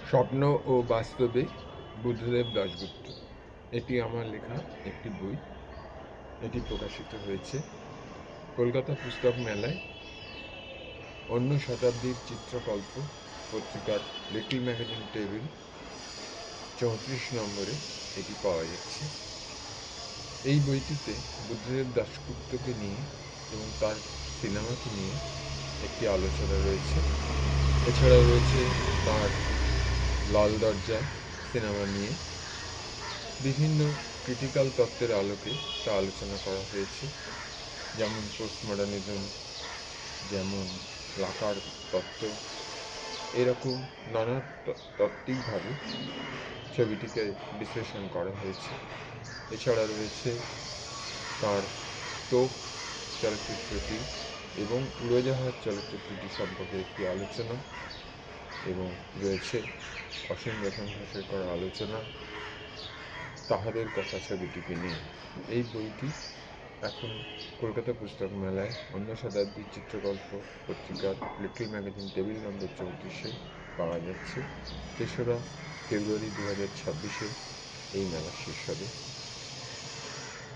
স্বপ্ন ও বাস্তবে বুদ্ধদেব দাশগুপ্ত। এটি আমার লেখা একটি বই। এটি প্রকাশিত হয়েছে কলকাতা পুস্তক মেলায় অন্য শতাব্দীর চিত্রকল্প পত্রিকার লিটল ম্যাগাজিন টেবিল ৩৪ নম্বরে এটি পাওয়া যাচ্ছে। এই বইটিতে বুদ্ধদেব দাশগুপ্তকে নিয়ে এবং তার সিনেমাকে নিয়ে একটি আলোচনা রয়েছে। এছাড়াও রয়েছে তার লাল দরজা সিনেমা নিয়ে বিভিন্ন ক্রিটিক্যাল তত্ত্বের আলোকে তা আলোচনা করা হয়েছে, যেমন পোস্টমডার্নিজম, যেমন লাকার তত্ত্ব। এরকম নানা তাত্ত্বিকভাবে ছবিটিকে বিশ্লেষণ করা হয়েছে। এছাড়া রয়েছে তার টোপ চলচ্চিত্রটি এবং উড়োজাহাজ চলচ্চিত্রটি সম্পর্কে একটি আলোচনা, এবং রয়েছে অসীম রতন ঘোষের করা আলোচনা তাহাদের কথা ছবিটিকে নিয়ে। এই বইটি এখন কলকাতা পুস্তক মেলায় অন্য শতাব্দীর চিত্রকল্প পত্রিকার লিটল ম্যাগাজিন টেবিল নম্বর ৩৪-এ পাওয়া যাচ্ছে। ৩রা ফেব্রুয়ারি ২০২৬-এ এই মেলা শেষ হবে।